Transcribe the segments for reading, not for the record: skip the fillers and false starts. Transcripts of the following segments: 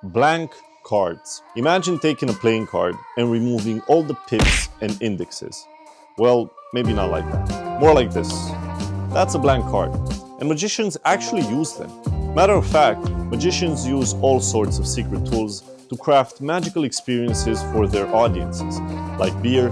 Blank cards. Imagine taking a playing card and removing all the pips and indexes. Well, maybe not like that. More like this. That's a blank card. And magicians actually use them. Matter of fact, magicians use all sorts of secret tools to craft magical experiences for their audiences, like beer,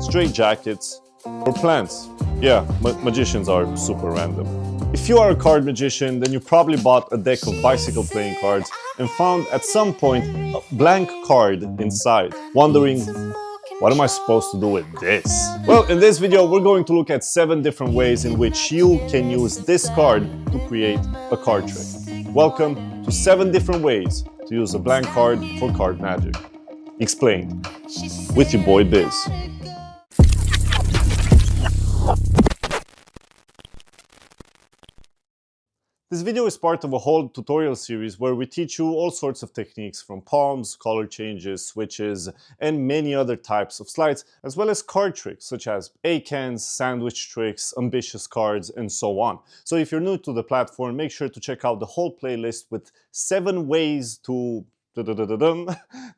straight jackets, or plants. Yeah, magicians are super random. If you are a card magician, then you probably bought a deck of bicycle playing cards and found at some point a blank card inside, wondering, what am I supposed to do with this? Well, in this video, we're going to look at 7 different ways in which you can use this card to create a card trick. Welcome to 7 different ways to use a blank card for card magic. Explained with your boy Biz. This video is part of a whole tutorial series where we teach you all sorts of techniques from palms, color changes, switches, and many other types of sleights, as well as card tricks such as A-cans, sandwich tricks, ambitious cards, and so on. So if you're new to the platform, make sure to check out the whole playlist with 7 ways to...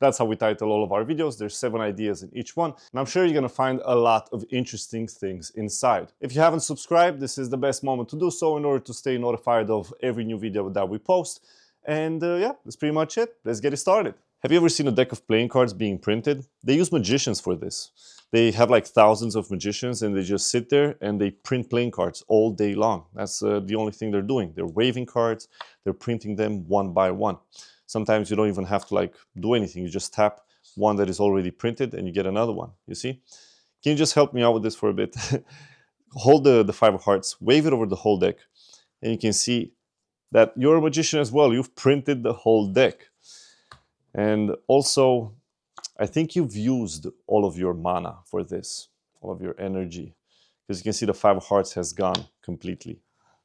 That's how we title all of our videos. There's 7 ideas in each one, and I'm sure you're gonna find a lot of interesting things inside. If you haven't subscribed, this is the best moment to do so in order to stay notified of every new video that we post. And yeah, that's pretty much it. Let's get it started. Have you ever seen a deck of playing cards being printed? They use magicians for this. They have like thousands of magicians and they just sit there and they print playing cards all day long. That's the only thing they're doing. They're waving cards, they're printing them one by one. Sometimes you don't even have to like do anything. You just tap one that is already printed and you get another one, you see? Can you just help me out with this for a bit? Hold the 5 of hearts, wave it over the whole deck, and you can see that you're a magician as well. You've printed the whole deck. And also, I think you've used all of your mana for this, all of your energy. Because you can see the 5 of hearts has gone completely.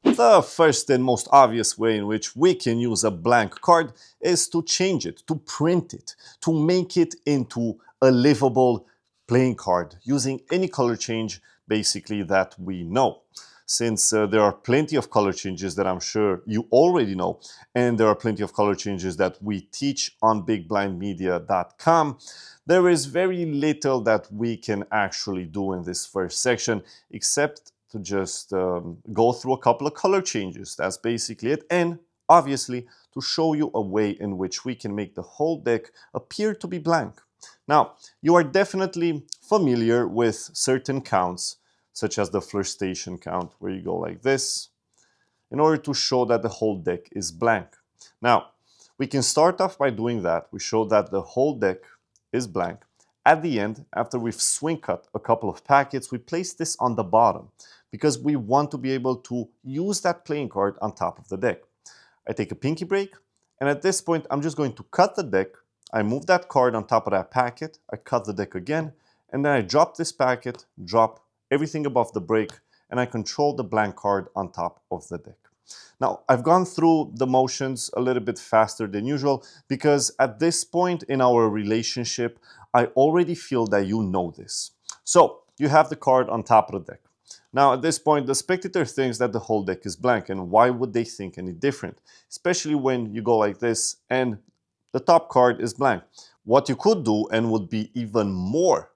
The first and most obvious way in which we can use a blank card is to change it, to print it, to make it into a livable playing card using any color change basically that we know. Since there are plenty of color changes that I'm sure you already know, and there are plenty of color changes that we teach on bigblindmedia.com, there is very little that we can actually do in this first section except to just go through a couple of color changes. That's basically it. And obviously to show you a way in which we can make the whole deck appear to be blank. Now, you are definitely familiar with certain counts, such as the flirtation count, where you go like this, in order to show that the whole deck is blank. Now, we can start off by doing that. We show that the whole deck is blank. At the end, after we've swing cut a couple of packets, we place this on the bottom because we want to be able to use that playing card on top of the deck. I take a pinky break, and at this point, I'm just going to cut the deck. I move that card on top of that packet, I cut the deck again, and then I drop this packet, drop everything above the break, and I control the blank card on top of the deck. Now, I've gone through the motions a little bit faster than usual because at this point in our relationship, I already feel that you know this. So, you have the card on top of the deck. Now, at this point, the spectator thinks that the whole deck is blank, and why would they think any different? Especially when you go like this and the top card is blank. What you could do, and would be even more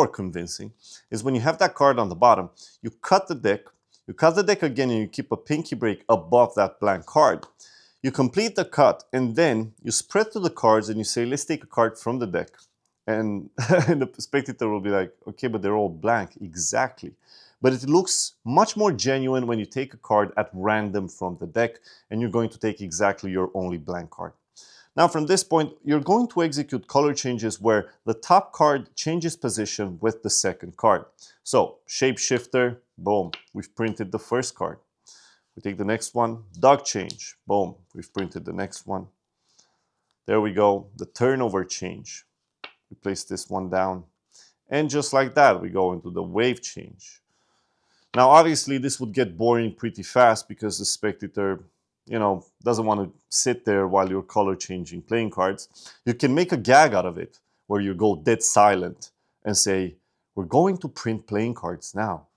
convincing, is when you have that card on the bottom, you cut the deck again, and you keep a pinky break above that blank card. You complete the cut, and then you spread through the cards and you say, let's take a card from the deck. And the spectator will be like, okay, but they're all blank. Exactly. But it looks much more genuine when you take a card at random from the deck and you're going to take exactly your only blank card. Now, from this point, you're going to execute color changes where the top card changes position with the second card. So, shapeshifter, boom, we've printed the first card. We take the next one, dog change, boom, we've printed the next one. There we go, the turnover change. We place this one down. And just like that, we go into the wave change. Now, obviously, this would get boring pretty fast because the spectator, doesn't want to sit there while you're color changing playing cards. You can make a gag out of it where you go dead silent and say, we're going to print playing cards now.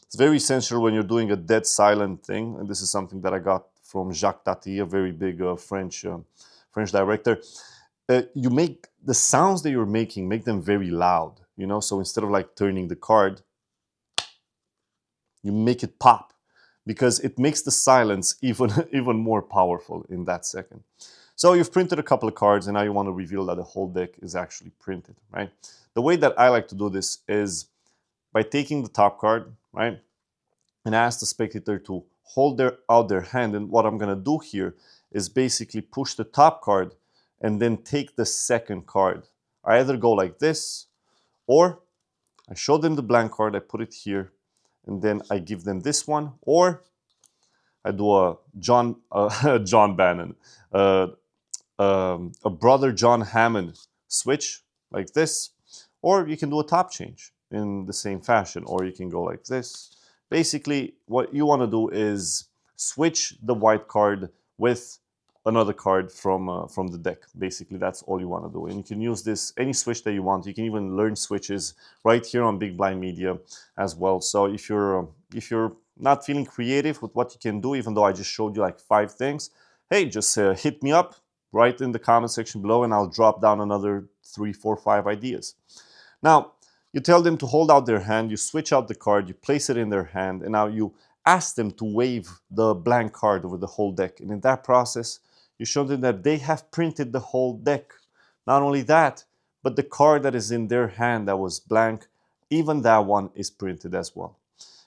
It's very essential when you're doing a dead silent thing, and this is something that I got from Jacques Tati, a very big French director. You make the sounds that you're making, make them very loud, you know? So instead of like turning the card, you make it pop, because it makes the silence even more powerful in that second. So you've printed a couple of cards, and now you want to reveal that the whole deck is actually printed, right? The way that I like to do this is by taking the top card, right, and ask the spectator to hold out their hand. And what I'm going to do here is basically push the top card and then take the second card. I either go like this, or I show them the blank card, I put it here, and then I give them this one, or I do a John Bannon, a Brother John Hammond switch like this, or you can do a top change in the same fashion, or you can go like this. Basically, what you want to do is switch the white card with another card from the deck. Basically, that's all you want to do. And you can use this, any switch that you want. You can even learn switches right here on Big Blind Media as well. So if you're not feeling creative with what you can do, even though I just showed you like 5 things, hey, just hit me up right in the comment section below, and I'll drop down another 3, 4, 5 ideas. Now, you tell them to hold out their hand, you switch out the card, you place it in their hand, and now you ask them to wave the blank card over the whole deck. And in that process, you show them that they have printed the whole deck. Not only that, but the card that is in their hand that was blank, even that one is printed as well.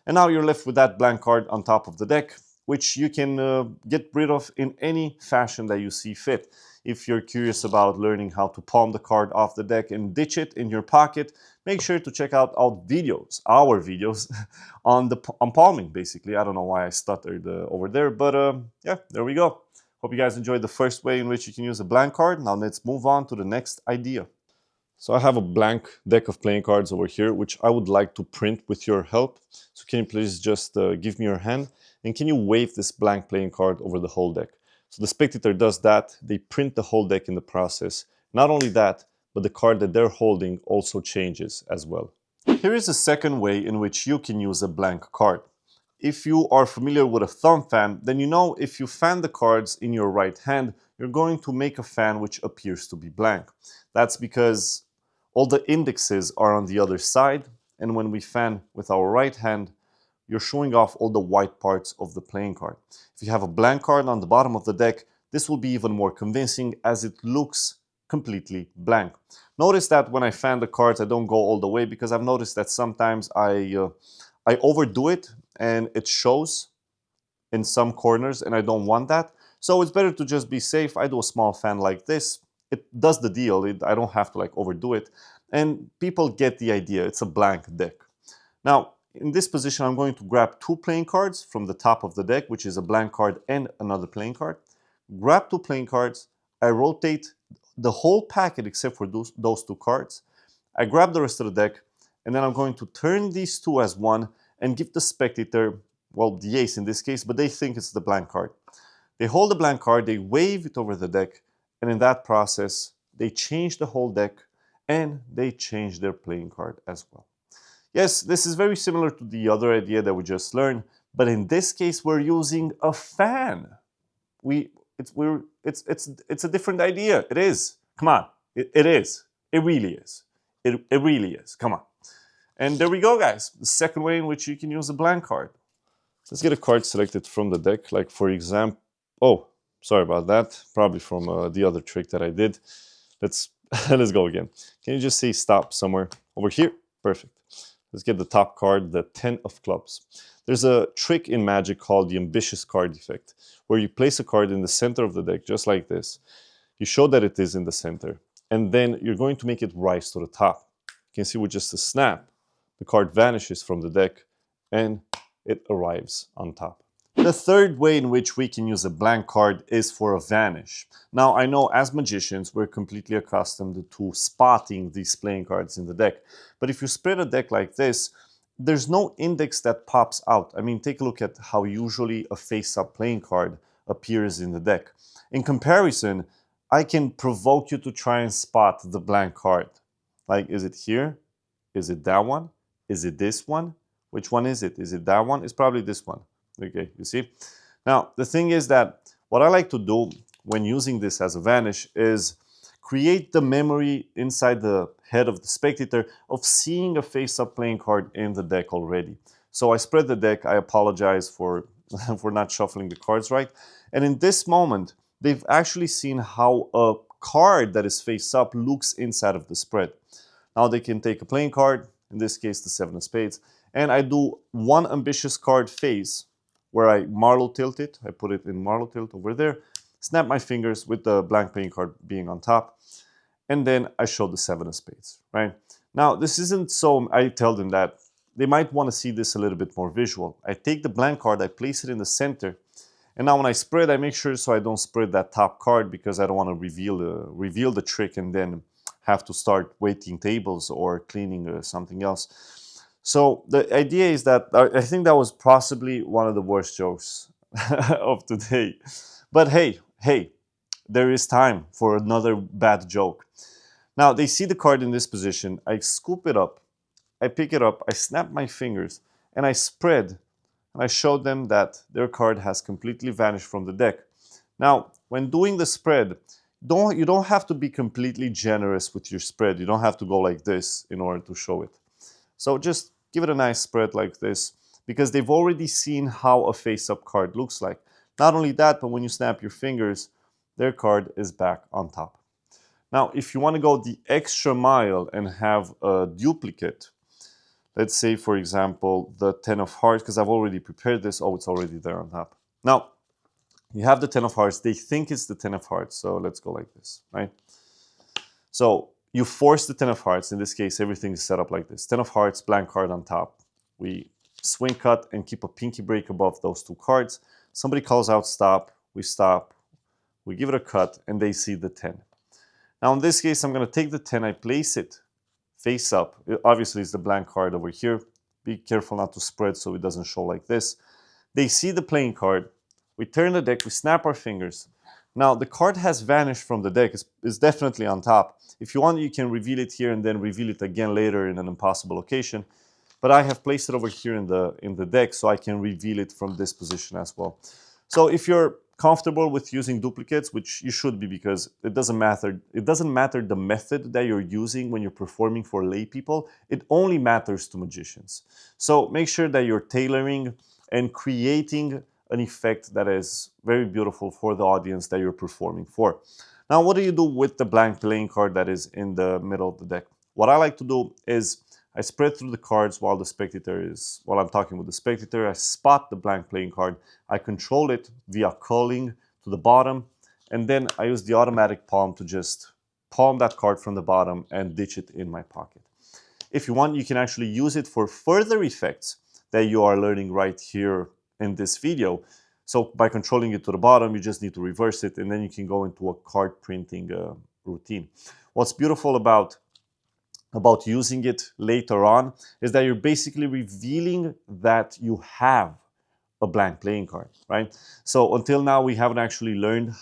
And now you're left with that blank card on top of the deck, which you can get rid of in any fashion that you see fit. If you're curious about learning how to palm the card off the deck and ditch it in your pocket, make sure to check out our videos on palming, basically. I don't know why I stuttered over there, but yeah, there we go. Hope you guys enjoyed the first way in which you can use a blank card. Now let's move on to the next idea. So I have a blank deck of playing cards over here, which I would like to print with your help. So can you please just give me your hand, and can you wave this blank playing card over the whole deck? So the spectator does that, they print the whole deck in the process. Not only that, but the card that they're holding also changes as well. Here is a second way in which you can use a blank card. If you are familiar with a thumb fan, then you know if you fan the cards in your right hand, you're going to make a fan which appears to be blank. That's because all the indexes are on the other side, and when we fan with our right hand, you're showing off all the white parts of the playing card. If you have a blank card on the bottom of the deck, this will be even more convincing as it looks completely blank. Notice that when I fan the cards, I don't go all the way, because I've noticed that sometimes I overdo it and it shows in some corners, and I don't want that. So it's better to just be safe. I do a small fan like this. It does the deal. I don't have to like overdo it. And people get the idea. It's a blank deck. Now, in this position, I'm going to grab 2 playing cards from the top of the deck, which is a blank card and another playing card. Grab 2 playing cards. I rotate the whole packet except for those 2 cards. I grab the rest of the deck, and then I'm going to turn these 2 as one and give the spectator, well, the ace in this case, but they think it's the blank card. They hold the blank card, they wave it over the deck, and in that process, they change the whole deck and they change their playing card as well. Yes, this is very similar to the other idea that we just learned, but in this case, we're using a fan. It's a different idea. It is. Come on. It is. It really is. It really is. Come on. And there we go, guys. The second way in which you can use a blank card. Let's get a card selected from the deck, like for example, oh, sorry about that. Probably from the other trick that I did. Let's go again. Can you just say stop somewhere over here? Perfect. Let's get the top card, the 10 of clubs. There's a trick in Magic called the ambitious card effect, where you place a card in the center of the deck, just like this. You show that it is in the center, and then you're going to make it rise to the top. You can see with just a snap, the card vanishes from the deck, and it arrives on top. The third way in which we can use a blank card is for a vanish. Now, I know as magicians, we're completely accustomed to spotting these playing cards in the deck. But if you spread a deck like this, there's no index that pops out. I mean, take a look at how usually a face-up playing card appears in the deck. In comparison, I can provoke you to try and spot the blank card. Like, is it here? Is it that one? Is it this one? Which one is it? Is it that one? It's probably this one. Okay, you see? Now, the thing is that what I like to do when using this as a vanish is create the memory inside the head of the spectator of seeing a face-up playing card in the deck already. So I spread the deck. I apologize for, for not shuffling the cards right. And in this moment, they've actually seen how a card that is face-up looks inside of the spread. Now they can take a playing card, in this case the 7 of spades, and I do one ambitious card face where I Marlowe tilt it. I put it in Marlowe tilt over there, snap my fingers with the blank playing card being on top, and then I show the 7 of spades, right? Now, this isn't so, I tell them that they might want to see this a little bit more visual. I take the blank card, I place it in the center, and now when I spread, I make sure so I don't spread that top card because I don't want to reveal the trick and then have to start waiting tables or cleaning something else. So the idea is that I think that was possibly one of the worst jokes of today. But hey, there is time for another bad joke. Now they see the card in this position. I scoop it up, I pick it up, I snap my fingers, and I spread. And I showed them that their card has completely vanished from the deck. Now, when doing the spread, you don't have to be completely generous with your spread. You don't have to go like this in order to show it. So just give it a nice spread like this, because they've already seen how a face-up card looks like. Not only that, but when you snap your fingers, their card is back on top. Now, if you want to go the extra mile and have a duplicate, let's say, for example, the 10 of hearts, because I've already prepared this. Oh, it's already there on top. Now, you have the 10 of hearts. They think it's the 10 of hearts. So let's go like this, right? So you force the 10 of hearts. In this case, everything is set up like this. 10 of hearts, blank card on top. We swing cut and keep a pinky break above those two cards. Somebody calls out stop. We stop. We give it a cut, and they see the 10. Now, in this case, I'm going to take the 10. I place it face up. Obviously, it's the blank card over here. Be careful not to spread so it doesn't show like this. They see the playing card. We turn the deck. We snap our fingers. Now, the card has vanished from the deck. It's definitely on top. If you want, you can reveal it here and then reveal it again later in an impossible location. But I have placed it over here in the deck so I can reveal it from this position as well. So if you're comfortable with using duplicates, which you should be, because it doesn't matter the method that you're using when you're performing for lay people. It only matters to magicians. So make sure that you're tailoring and creating an effect that is very beautiful for the audience that you're performing for. Now, what do you do with the blank playing card that is in the middle of the deck? What I like to do is I spread through the cards while I'm talking with the spectator. I spot the blank playing card. I control it via calling to the bottom, and then I use the automatic palm to just palm that card from the bottom and ditch it in my pocket. If you want, you can actually use it for further effects that you are learning right here in this video. So by controlling it to the bottom, you just need to reverse it, and then you can go into a card printing routine. What's beautiful about using it later on is that you're basically revealing that you have a blank playing card, right? So until now, we haven't actually learned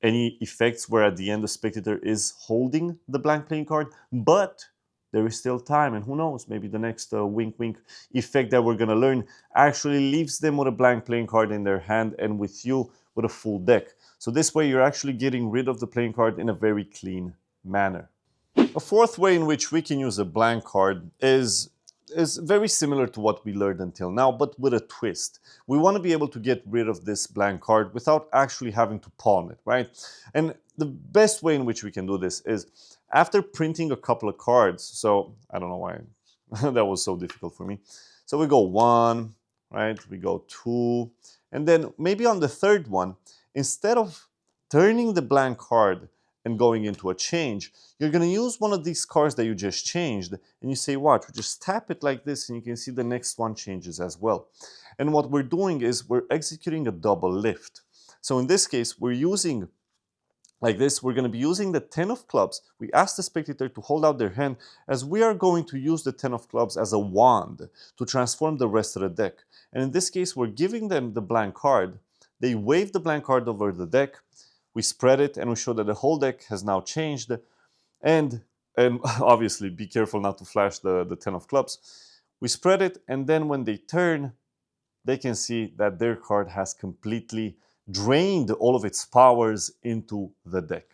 any effects where at the end the spectator is holding the blank playing card, but there is still time, and who knows, maybe the next wink wink effect that we're gonna learn actually leaves them with a blank playing card in their hand and with you with a full deck. So this way you're actually getting rid of the playing card in a very clean manner. A fourth way in which we can use a blank card is very similar to what we learned until now, but with a twist. We want to be able to get rid of this blank card without actually having to palm it, right? And the best way in which we can do this is after printing a couple of cards. So I don't know why that was so difficult for me. So we go 1, right? We go 2, and then maybe on the third one, instead of turning the blank card and going into a change, you're going to use one of these cards that you just changed, and you say, watch, we just tap it like this, and you can see the next one changes as well. And what we're doing is we're executing a double lift. So in this case, we're using, like this, we're going to be using the 10 of clubs. We ask the spectator to hold out their hand, as we are going to use the 10 of clubs as a wand to transform the rest of the deck. And in this case, we're giving them the blank card. They wave the blank card over the deck. We spread it, and we show that the whole deck has now changed. And obviously, be careful not to flash the 10 of clubs. We spread it, and then when they turn, they can see that their card has completely drained all of its powers into the deck.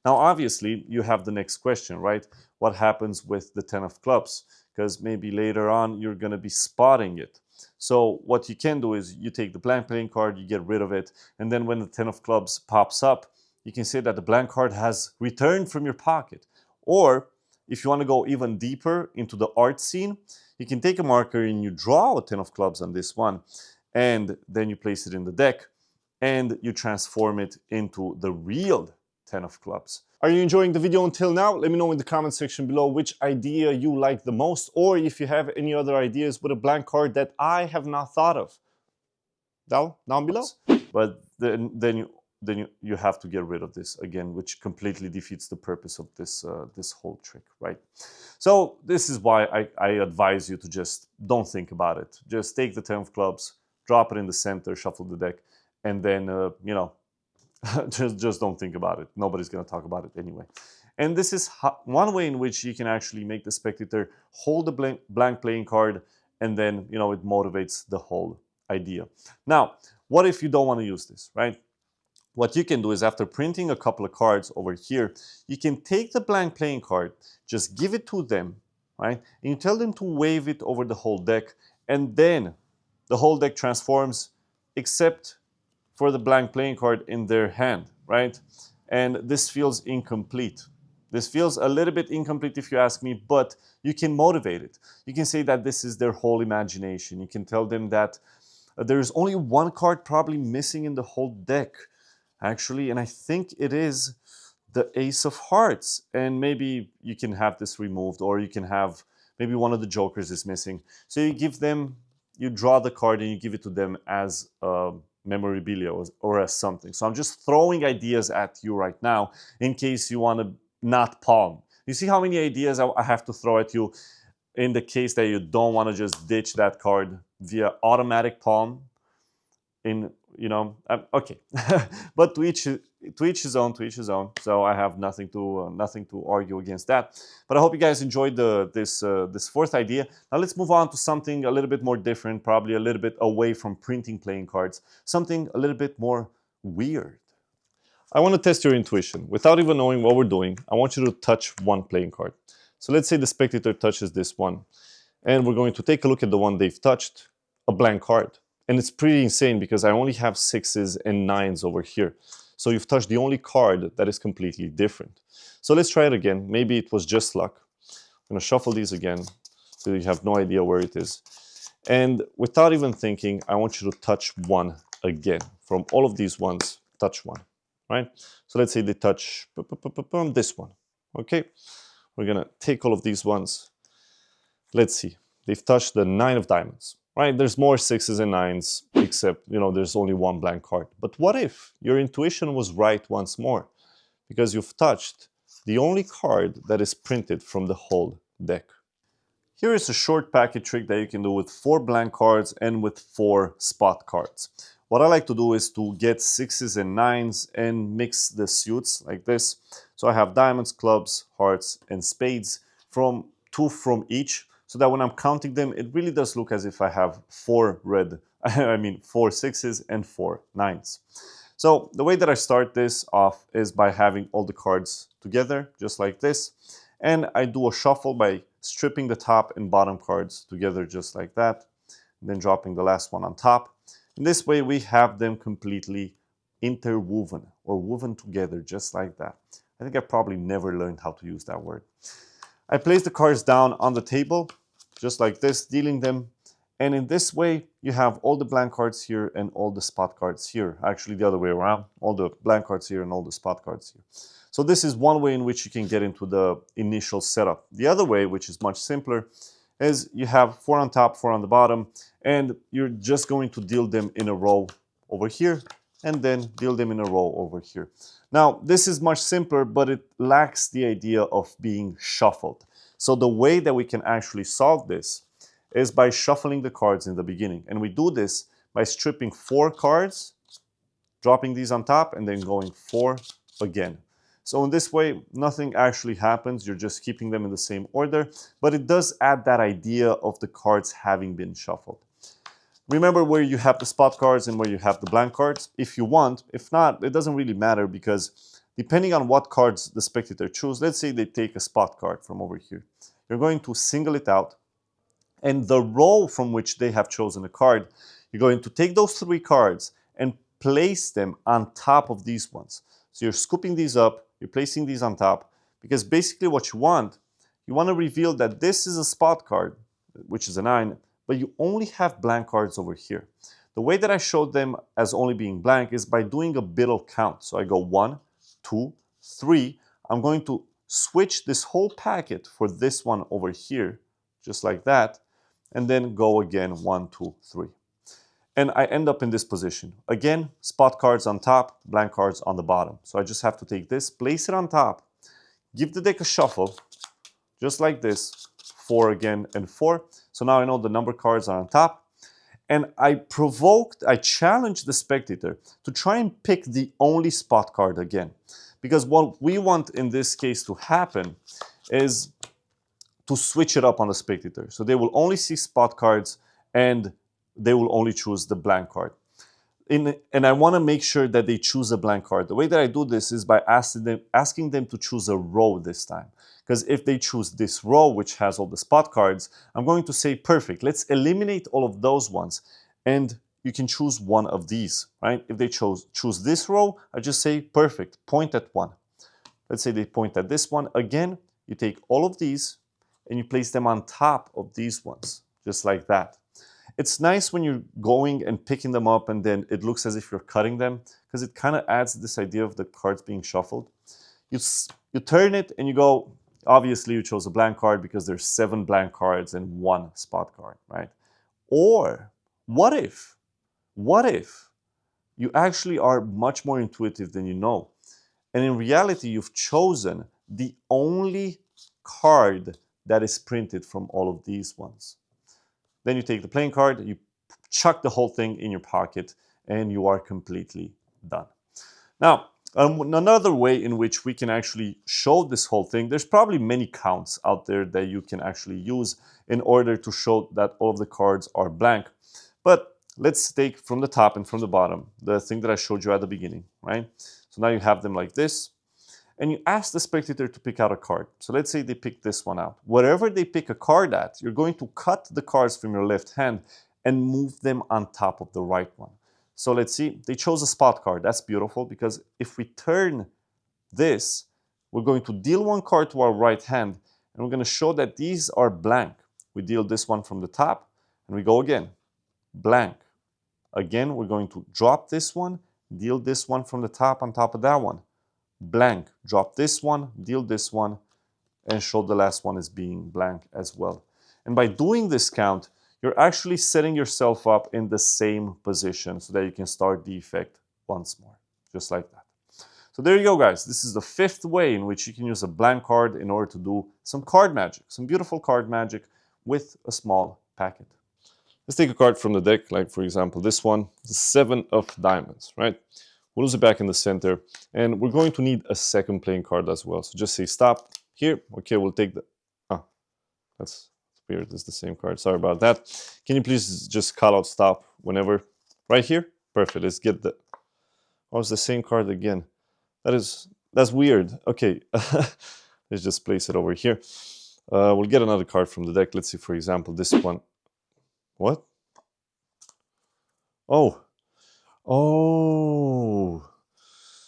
Now, obviously, you have the next question, right? What happens with the 10 of clubs? Because maybe later on, you're going to be spotting it. So what you can do is you take the blank playing card, you get rid of it, and then when the 10 of clubs pops up, you can say that the blank card has returned from your pocket. Or if you want to go even deeper into the art scene, you can take a marker and you draw a 10 of clubs on this one, and then you place it in the deck, and you transform it into the real 10 of clubs. Are you enjoying the video until now? Let me know in the comment section below which idea you like the most, or if you have any other ideas with a blank card that I have not thought of. Down below. But then you have to get rid of this again, which completely defeats the purpose of this this whole trick, right? So this is why I advise you to just don't think about it. Just take the 10 of clubs, drop it in the center, shuffle the deck, and then you know, just don't think about it. Nobody's going to talk about it anyway. And this is one way in which you can actually make the spectator hold the blank playing card, and then, you know, it motivates the whole idea. Now, what if you don't want to use this, right? What you can do is, after printing a couple of cards over here, you can take the blank playing card, just give it to them, right? And you tell them to wave it over the whole deck, and then the whole deck transforms except for the blank playing card in their hand, right? And this feels incomplete. This feels a little bit incomplete if you ask me, but you can motivate it. You can say that this is their whole imagination. You can tell them that there's only one card probably missing in the whole deck, actually, and I think it is the Ace of Hearts. And maybe you can have this removed, or you can have maybe one of the jokers is missing. So you give them, you draw the card and you give it to them as memorabilia or as something. So I'm just throwing ideas at you right now in case you want to not palm. You see how many ideas I have to throw at you in the case that you don't want to just ditch that card via automatic palm. In, you know, okay. But to each his own, to each his own. So I have nothing to argue against that. But I hope you guys enjoyed this fourth idea. Now let's move on to something a little bit more different, probably a little bit away from printing playing cards, something a little bit more weird. I want to test your intuition. Without even knowing what we're doing, I want you to touch one playing card. So let's say the spectator touches this one, and we're going to take a look at the one they've touched, a blank card. And it's pretty insane because I only have 6s and 9s over here. So you've touched the only card that is completely different. So let's try it again. Maybe it was just luck. I'm going to shuffle these again so you have no idea where it is. And without even thinking, I want you to touch one again. From all of these ones, touch one, right? So let's say they touch this one, okay? We're going to take all of these ones. Let's see. They've touched the 9 of diamonds. Right, there's more 6s and 9s, except, you know, there's only one blank card. But what if your intuition was right once more? Because you've touched the only card that is printed from the whole deck. Here is a short packet trick that you can do with 4 blank cards and with 4 spot cards. What I like to do is to get 6s and 9s and mix the suits like this. So I have diamonds, clubs, hearts, and spades, from 2 from each. So that when I'm counting them, it really does look as if I have 4 6s and 4 9s. So the way that I start this off is by having all the cards together, just like this. And I do a shuffle by stripping the top and bottom cards together, just like that. And then dropping the last one on top. In this way, we have them completely interwoven, or woven together, just like that. I think I probably never learned how to use that word. I place the cards down on the table, just like this, dealing them. And in this way, you have all the blank cards here and all the spot cards here. Actually, the other way around, all the blank cards here and all the spot cards here. So this is one way in which you can get into the initial setup. The other way, which is much simpler, is you have 4 on top, 4 on the bottom, and you're just going to deal them in a row over here, and then deal them in a row over here. Now, this is much simpler, but it lacks the idea of being shuffled. So the way that we can actually solve this is by shuffling the cards in the beginning. And we do this by stripping 4 cards, dropping these on top, and then going 4 again. So in this way, nothing actually happens. You're just keeping them in the same order, but it does add that idea of the cards having been shuffled. Remember where you have the spot cards and where you have the blank cards, if you want. If not, it doesn't really matter, because depending on what cards the spectator chooses, let's say they take a spot card from over here. You're going to single it out, and the row from which they have chosen a card, you're going to take those 3 cards and place them on top of these ones. So you're scooping these up, you're placing these on top, because basically what you want to reveal that this is a spot card, which is a 9, but you only have blank cards over here. The way that I showed them as only being blank is by doing a Biddle count. So I go 1, 2, 3. I'm going to switch this whole packet for this one over here, just like that, and then go again 1, 2, 3. And I end up in this position. Again, spot cards on top, blank cards on the bottom. So I just have to take this, place it on top, give the deck a shuffle, just like this, 4 again and 4. So now I know the number cards are on top. And I challenged the spectator to try and pick the only spot card again. Because what we want in this case to happen is to switch it up on the spectator. So they will only see spot cards and they will only choose the blank card. And I want to make sure that they choose a blank card. The way that I do this is by asking them to choose a row this time. Because if they choose this row, which has all the spot cards, I'm going to say, perfect, let's eliminate all of those ones. And you can choose one of these, right? If they choose this row, I just say, perfect, point at one. Let's say they point at this one. Again, you take all of these and you place them on top of these ones, just like that. It's nice when you're going and picking them up and then it looks as if you're cutting them, because it kind of adds this idea of the cards being shuffled. You turn it and you go, obviously you chose a blank card because there's 7 blank cards and 1 spot card, right? Or what if you actually are much more intuitive than you know, and in reality you've chosen the only card that is printed from all of these ones. Then you take the playing card, you chuck the whole thing in your pocket, and you are completely done. Now, another way in which we can actually show this whole thing, there's probably many counts out there that you can actually use in order to show that all of the cards are blank. But let's take from the top and from the bottom, the thing that I showed you at the beginning, right? So now you have them like this. And you ask the spectator to pick out a card. So let's say they pick this one out. Wherever they pick a card at, you're going to cut the cards from your left hand and move them on top of the right one. So let's see, they chose a spot card. That's beautiful, because if we turn this, we're going to deal 1 card to our right hand, and we're going to show that these are blank. We deal this one from the top, and we go again, blank. Again, we're going to drop this one, deal this one from the top on top of that one, blank, drop this one, deal this one, and show the last one as being blank as well. And by doing this count, you're actually setting yourself up in the same position so that you can start the effect once more, just like that. So there you go, guys. This is the 5th way in which you can use a blank card in order to do some card magic, some beautiful card magic with a small packet. Let's take a card from the deck, like for example this one, the 7 of diamonds, right? We'll lose it back in the center, and we're going to need a second playing card as well. So just say stop here. Okay, we'll take the... Ah, that's weird. It's the same card. Sorry about that. Can you please just call out stop whenever? Right here? Perfect. Let's get the... Oh, it's the same card again. That's weird. Okay, let's just place it over here. We'll get another card from the deck. Let's see, for example, this one. What? Oh. Oh,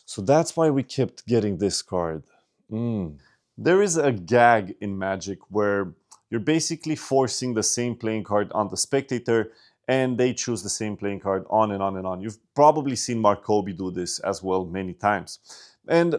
so that's why we kept getting this card. There is a gag in Magic where you're basically forcing the same playing card on the spectator, and they choose the same playing card on and on and on. You've probably seen Mark Kobe do this as well many times. And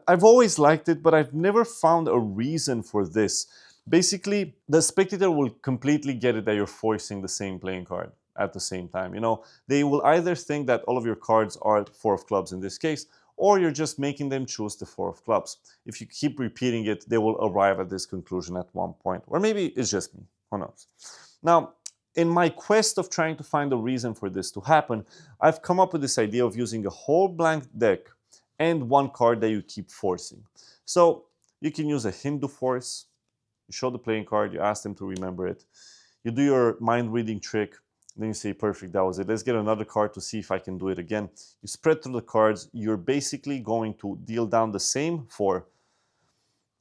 I've always liked it, but I've never found a reason for this. Basically, the spectator will completely get it that you're forcing the same playing card at the same time. You know, they will either think that all of your cards are 4 of clubs in this case, or you're just making them choose the 4 of clubs. If you keep repeating it, they will arrive at this conclusion at one point. Or maybe it's just me, who knows. Now, in my quest of trying to find a reason for this to happen, I've come up with this idea of using a whole blank deck and one card that you keep forcing. So you can use a Hindu force. You show the playing card, you ask them to remember it. You do your mind reading trick, then you say, perfect, that was it. Let's get another card to see if I can do it again. You spread through the cards. You're basically going to deal down the same 4.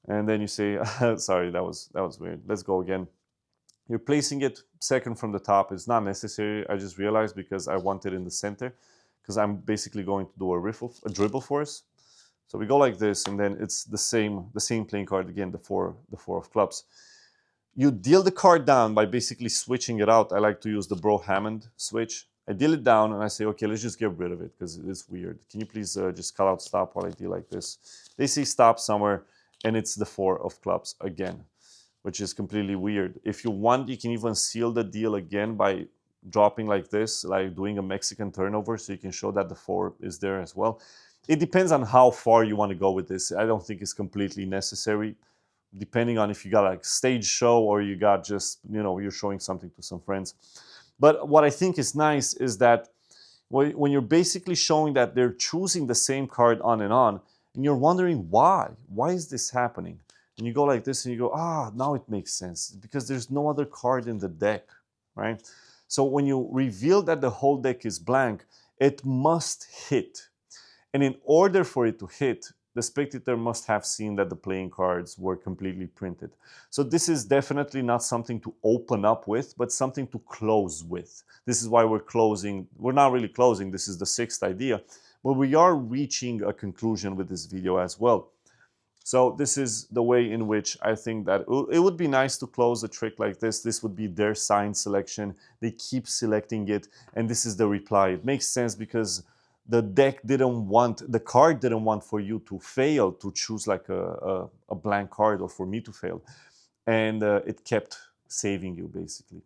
And then you say, sorry, that was weird. Let's go again. You're placing it second from the top. It's not necessary. I just realized because I want it in the center, because I'm basically going to do a dribble force. So we go like this, and then it's the same playing card again, the four of clubs. You deal the card down by basically switching it out. I like to use the Bro Hammond switch. I deal it down and I say, okay, let's just get rid of it because it's weird. Can you please just call out stop while I deal like this? They say stop somewhere, and it's the 4 of clubs again, which is completely weird. If you want, you can even seal the deal again by dropping like this, like doing a Mexican turnover, so you can show that the 4 is there as well. It depends on how far you want to go with this. I don't think it's completely necessary, depending on if you got like stage show or you got just, you're showing something to some friends. But what I think is nice is that when you're basically showing that they're choosing the same card on, and you're wondering why is this happening? And you go like this and you go, now it makes sense, because there's no other card in the deck, right? So when you reveal that the whole deck is blank, it must hit. And in order for it to hit, the spectator must have seen that the playing cards were completely printed. So this is definitely not something to open up with, but something to close with. This is why we're closing. We're not really closing. This is the 6th idea, but we are reaching a conclusion with this video as well. So this is the way in which I think that it would be nice to close a trick like this. This would be their sign selection. They keep selecting it, and this is the reply. It makes sense because the card didn't want for you to fail, to choose like a blank card, or for me to fail. And it kept saving you, basically.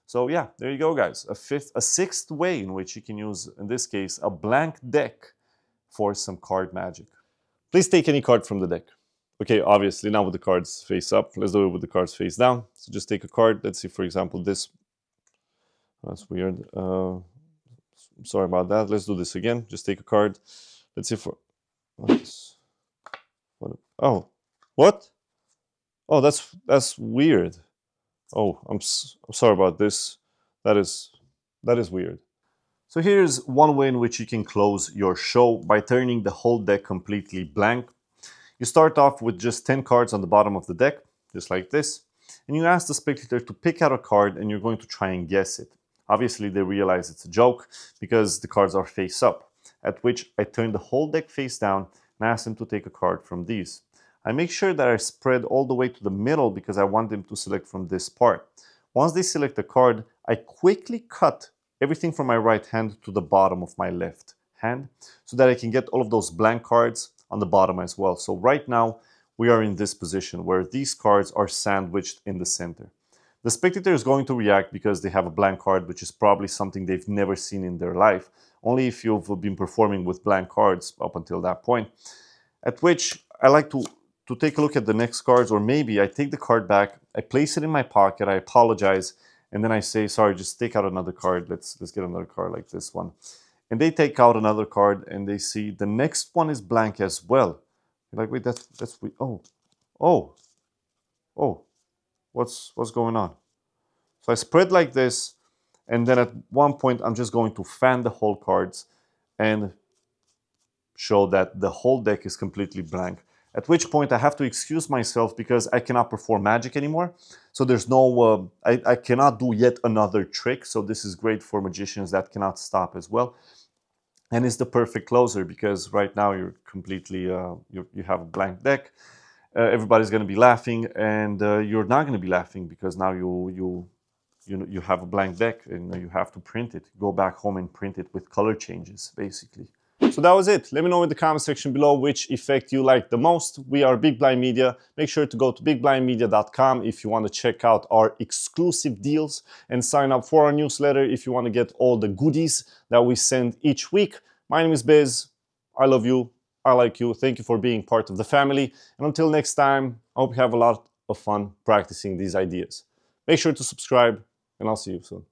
So yeah, there you go, guys. A 6th way in which you can use, in this case, a blank deck for some card magic. Please take any card from the deck. Okay, obviously, now with the cards face up. Let's do it with the cards face down. So just take a card. Let's see, for example, this. That's weird. Sorry about that. Let's do this again. Just take a card. Let's see for... Oh, what? Oh, that's weird. Oh, I'm sorry about this. That is weird. So here's one way in which you can close your show by turning the whole deck completely blank. You start off with just 10 cards on the bottom of the deck, just like this, and you ask the spectator to pick out a card, and you're going to try and guess it. Obviously, they realize it's a joke because the cards are face up, at which I turn the whole deck face down and ask them to take a card from these. I make sure that I spread all the way to the middle because I want them to select from this part. Once they select a card, I quickly cut everything from my right hand to the bottom of my left hand so that I can get all of those blank cards on the bottom as well. So right now, we are in this position where these cards are sandwiched in the center. The spectator is going to react because they have a blank card, which is probably something they've never seen in their life, only if you've been performing with blank cards up until that point. At which I like to take a look at the next cards, or maybe I take the card back, I place it in my pocket, I apologize, and then I say, sorry, just take out another card. Let's get another card like this one. And they take out another card and they see the next one is blank as well. You're like, wait, that's what's going on? So I spread like this, and then at one point I'm just going to fan the whole cards and show that the whole deck is completely blank. At which point I have to excuse myself because I cannot perform magic anymore. So there's no, I cannot do yet another trick. So this is great for magicians that cannot stop as well. And it's the perfect closer because right now you're completely, you have a blank deck. Everybody's going to be laughing, and you're not going to be laughing because now you have a blank deck and you have to print it. Go back home and print it with color changes, basically. So that was it. Let me know in the comment section below which effect you like the most. We are Big Blind Media. Make sure to go to bigblindmedia.com if you want to check out our exclusive deals and sign up for our newsletter if you want to get all the goodies that we send each week. My name is Biz. I love you. I like you. Thank you for being part of the family. And until next time, I hope you have a lot of fun practicing these ideas. Make sure to subscribe, and I'll see you soon.